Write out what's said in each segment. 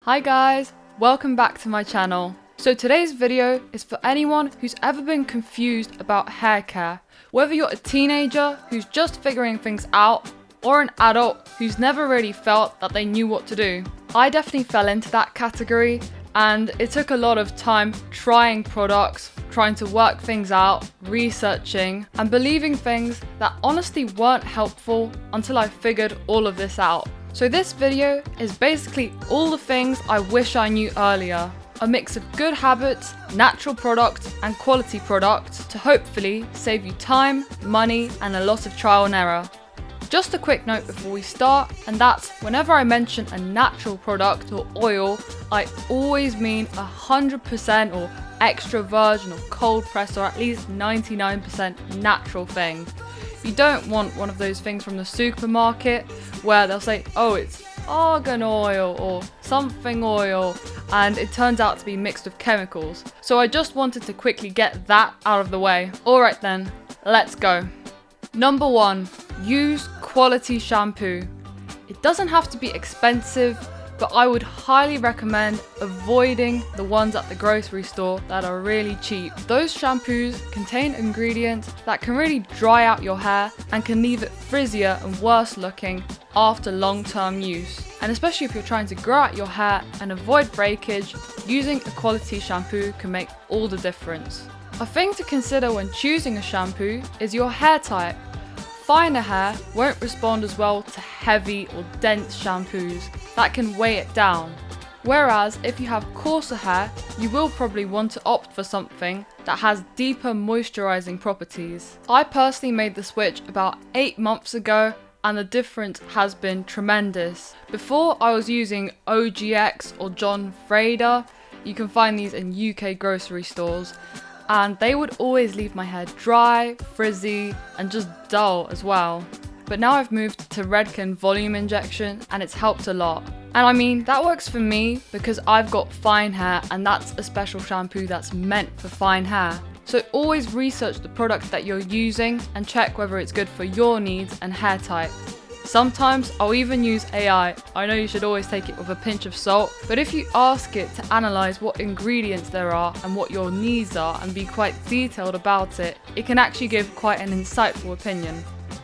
Hi guys, welcome back to my channel. So today's video is for anyone who's ever been confused about hair care. Whether you're a teenager who's just figuring things out or an adult who's never really felt that they knew what to do. I definitely fell into that category and it took a lot of time trying products, trying to work things out, researching and believing things that honestly weren't helpful until I figured all of this out. So this video is basically all the things I wish I knew earlier. A mix of good habits, natural products and quality products to hopefully save you time, money and a lot of trial and error. Just a quick note before we start, and that's whenever I mention a natural product or oil, I always mean 100% or extra virgin or cold pressed or at least 99% natural thing. You don't want one of those things from the supermarket where they'll say, oh, it's argan oil or something oil, and it turns out to be mixed with chemicals. So I just wanted to quickly get that out of the way. Alright then, let's go. Number 1, use quality shampoo. It doesn't have to be expensive, but I would highly recommend avoiding the ones at the grocery store that are really cheap. Those shampoos contain ingredients that can really dry out your hair and can leave it frizzier and worse looking after long-term use. And especially if you're trying to grow out your hair and avoid breakage, using a quality shampoo can make all the difference. A thing to consider when choosing a shampoo is your hair type. Finer hair won't respond as well to heavy or dense shampoos that can weigh it down. Whereas if you have coarser hair, you will probably want to opt for something that has deeper moisturizing properties. I personally made the switch about 8 months ago and the difference has been tremendous. Before I was using OGX or John Frader, you can find these in UK grocery stores, and they would always leave my hair dry, frizzy and just dull as well. But now I've moved to Redken volume injection and it's helped a lot. And I mean, that works for me because I've got fine hair and that's a special shampoo that's meant for fine hair. So always research the product that you're using and check whether it's good for your needs and hair type. Sometimes I'll even use AI. I know you should always take it with a pinch of salt, but if you ask it to analyze what ingredients there are and what your needs are and be quite detailed about it, it can actually give quite an insightful opinion.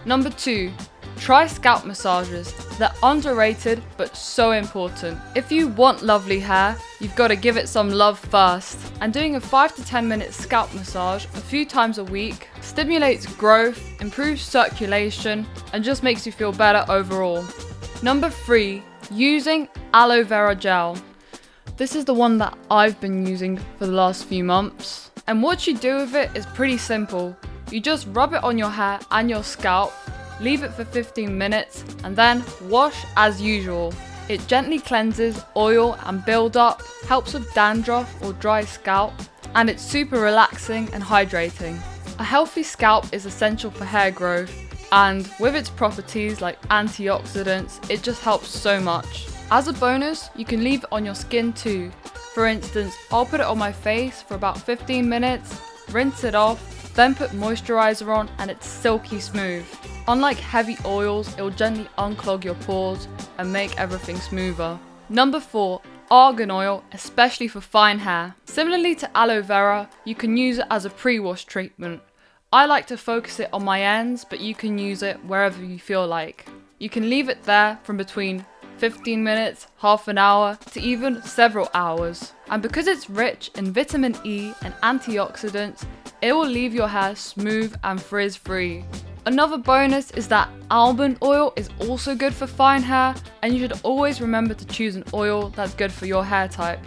Number 2, try scalp massages. They're underrated but so important. If you want lovely hair, you've got to give it some love first. And doing a 5 to 10 minute scalp massage a few times a week stimulates growth, improves circulation, and just makes you feel better overall. Number 3, using aloe vera gel. This is the one that I've been using for the last few months. And what you do with it is pretty simple. You just rub it on your hair and your scalp, leave it for 15 minutes, and then wash as usual. It gently cleanses oil and build-up, helps with dandruff or dry scalp, and it's super relaxing and hydrating. A healthy scalp is essential for hair growth, and with its properties like antioxidants, it just helps so much. As a bonus, you can leave it on your skin too. For instance, I'll put it on my face for about 15 minutes, rinse it off, then put moisturizer on and it's silky smooth. Unlike heavy oils, it will gently unclog your pores and make everything smoother. Number 4, argan oil, especially for fine hair. Similarly to aloe vera, you can use it as a pre-wash treatment. I like to focus it on my ends, but you can use it wherever you feel like. You can leave it there from between 15 minutes, half an hour, to even several hours. And because it's rich in vitamin E and antioxidants, it will leave your hair smooth and frizz-free. Another bonus is that almond oil is also good for fine hair, and you should always remember to choose an oil that's good for your hair type.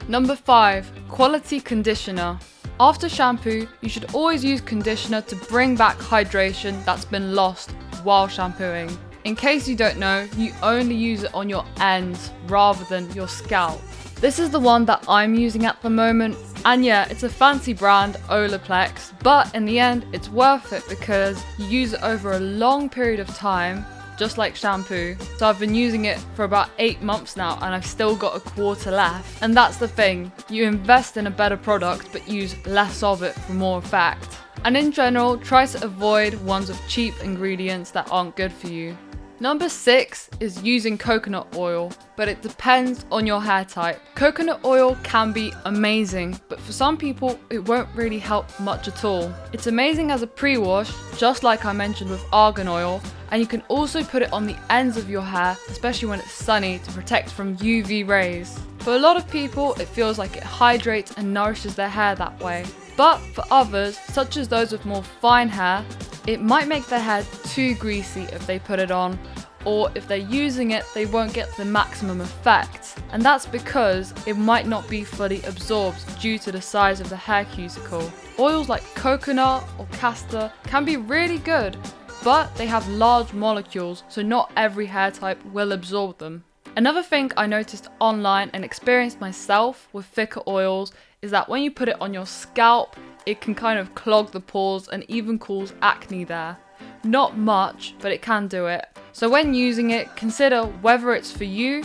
Number 5, quality conditioner. After shampoo, you should always use conditioner to bring back hydration that's been lost while shampooing. In case you don't know, you only use it on your ends rather than your scalp. This is the one that I'm using at the moment, and yeah, it's a fancy brand, Olaplex, but in the end it's worth it because you use it over a long period of time, just like shampoo. So I've been using it for about 8 months now and I've still got a quarter left. And that's the thing, you invest in a better product but use less of it for more effect. And in general, try to avoid ones with cheap ingredients that aren't good for you. Number 6 is using coconut oil, but it depends on your hair type. Coconut oil can be amazing, but for some people it won't really help much at all. It's amazing as a pre-wash, just like I mentioned with argan oil, and you can also put it on the ends of your hair, especially when it's sunny, to protect from UV rays. For a lot of people, it feels like it hydrates and nourishes their hair that way. But for others, such as those with more fine hair, it might make their hair too greasy if they put it on, or if they're using it, they won't get the maximum effect. And that's because it might not be fully absorbed due to the size of the hair cuticle. Oils like coconut or castor can be really good, but they have large molecules, so not every hair type will absorb them. Another thing I noticed online and experienced myself with thicker oils is that when you put it on your scalp, it can kind of clog the pores and even cause acne there. Not much, but it can do it. So when using it, consider whether it's for you,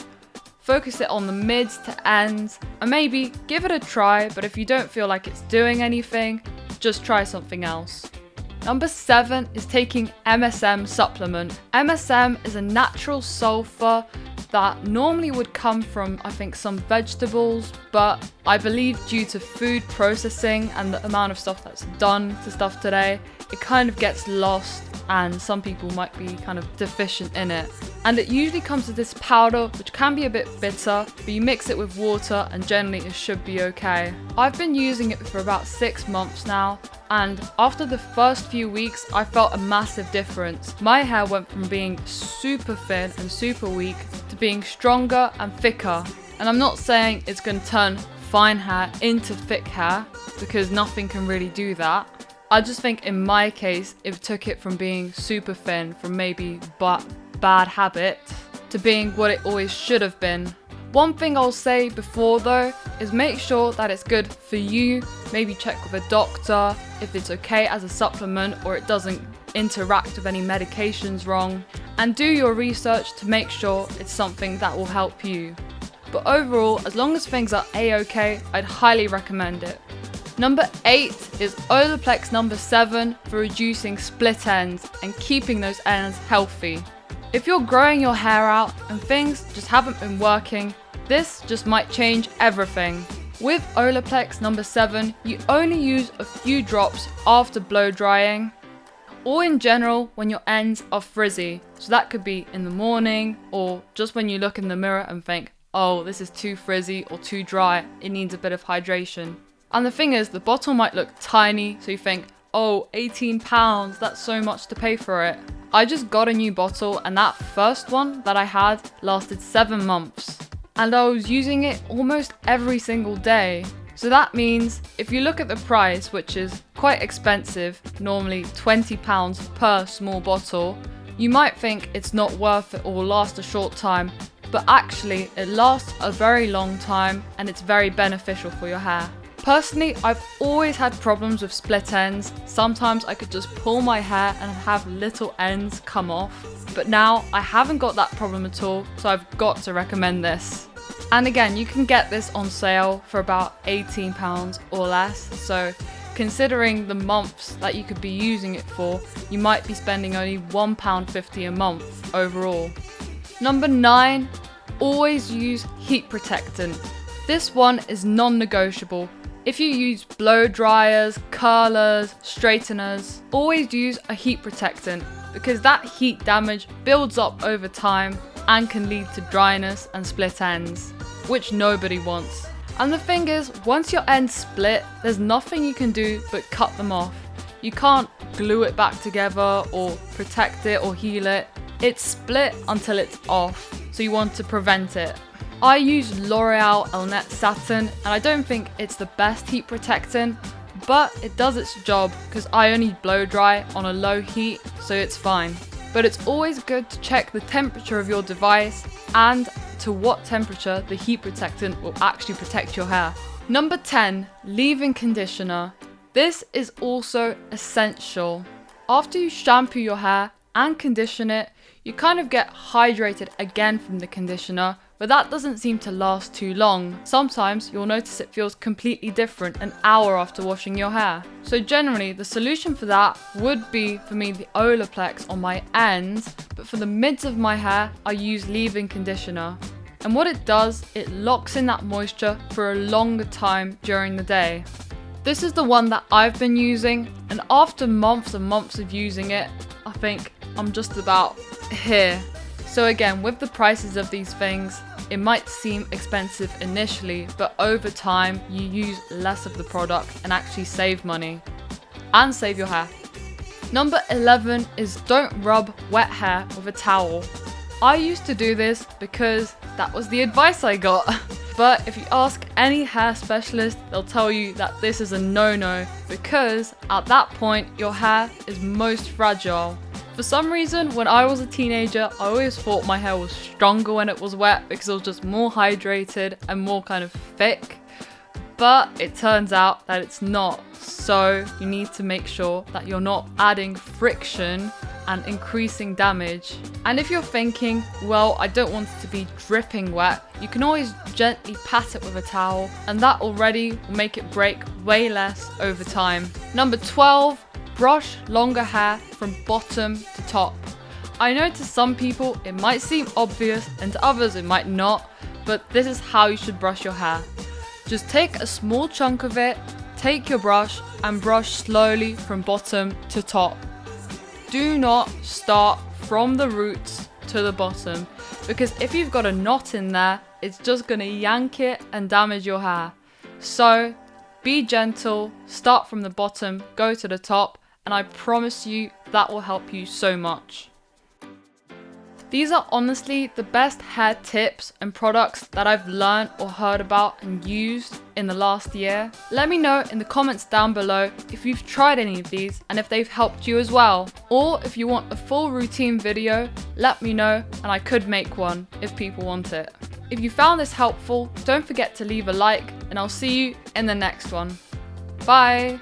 focus it on the mids to ends, and maybe give it a try, but if you don't feel like it's doing anything, just try something else. Number 7 is taking MSM supplement. MSM is a natural sulfur that normally would come from, I think, some vegetables, but I believe due to food processing and the amount of stuff that's done to stuff today, it kind of gets lost and some people might be kind of deficient in it. And it usually comes with this powder, which can be a bit bitter, but you mix it with water and generally it should be okay. I've been using it for about 6 months now, and after the first few weeks, I felt a massive difference. My hair went from being super thin and super weak to being stronger and thicker. And I'm not saying it's going to turn fine hair into thick hair, because nothing can really do that. I just think in my case, it took it from being super thin, from maybe bad habit, to being what it always should have been. One thing I'll say before though is make sure that it's good for you. Maybe check with a doctor if it's okay as a supplement or it doesn't interact with any medications wrong, and do your research to make sure it's something that will help you. But overall, as long as things are a-okay, I'd highly recommend it. Number 8 is Olaplex number 7 for reducing split ends and keeping those ends healthy. If you're growing your hair out and things just haven't been working, this just might change everything. With Olaplex number 7, you only use a few drops after blow drying, or in general when your ends are frizzy. So that could be in the morning, or just when you look in the mirror and think, oh, this is too frizzy or too dry, it needs a bit of hydration. And the thing is, the bottle might look tiny, so you think, oh, £18, that's so much to pay for it. I just got a new bottle and that first one that I had lasted 7 months. And I was using it almost every single day. So that means if you look at the price, which is quite expensive, normally £20 per small bottle, you might think it's not worth it or will last a short time, but actually it lasts a very long time and it's very beneficial for your hair. Personally, I've always had problems with split ends. Sometimes I could just pull my hair and have little ends come off. But now I haven't got that problem at all, so I've got to recommend this. And again, you can get this on sale for about £18 or less. So considering the months that you could be using it for, you might be spending only £1.50 a month overall. Number 9, always use heat protectant. This one is non-negotiable. If you use blow dryers, curlers, straighteners, always use a heat protectant because that heat damage builds up over time and can lead to dryness and split ends, which nobody wants. And the thing is, once your ends split, there's nothing you can do but cut them off. You can't glue it back together or protect it or heal it. It's split until it's off, so you want to prevent it. I use L'Oreal Elnett Satin, and I don't think it's the best heat protectant, but it does its job because I only blow dry on a low heat, so it's fine. But it's always good to check the temperature of your device and to what temperature the heat protectant will actually protect your hair. Number 10, leave-in conditioner. This is also essential. After you shampoo your hair and condition it, you kind of get hydrated again from the conditioner, but that doesn't seem to last too long. Sometimes you'll notice it feels completely different an hour after washing your hair. So generally, the solution for that would be for me the Olaplex on my ends, but for the mids of my hair, I use leave-in conditioner. And what it does, it locks in that moisture for a longer time during the day. This is the one that I've been using, and after months and months of using it, I think I'm just about here. So again, with the prices of these things, it might seem expensive initially, but over time, you use less of the product and actually save money. And save your hair. Number 11 is don't rub wet hair with a towel. I used to do this because that was the advice I got. But if you ask any hair specialist, they'll tell you that this is a no-no because at that point, your hair is most fragile. For some reason, when I was a teenager, I always thought my hair was stronger when it was wet because it was just more hydrated and more kind of thick. But it turns out that it's not. So you need to make sure that you're not adding friction and increasing damage. And if you're thinking, well, I don't want it to be dripping wet, you can always gently pat it with a towel, and that already will make it break way less over time. Number 12, brush longer hair from bottom to top. I know to some people it might seem obvious and to others it might not, but this is how you should brush your hair. Just take a small chunk of it, take your brush and brush slowly from bottom to top. Do not start from the roots to the bottom, because if you've got a knot in there, it's just going to yank it and damage your hair. So be gentle, start from the bottom, go to the top, and I promise you that will help you so much. These are honestly the best hair tips and products that I've learned or heard about and used in the last year. Let me know in the comments down below if you've tried any of these and if they've helped you as well. Or if you want a full routine video, let me know and I could make one if people want it. If you found this helpful, don't forget to leave a like and I'll see you in the next one. Bye!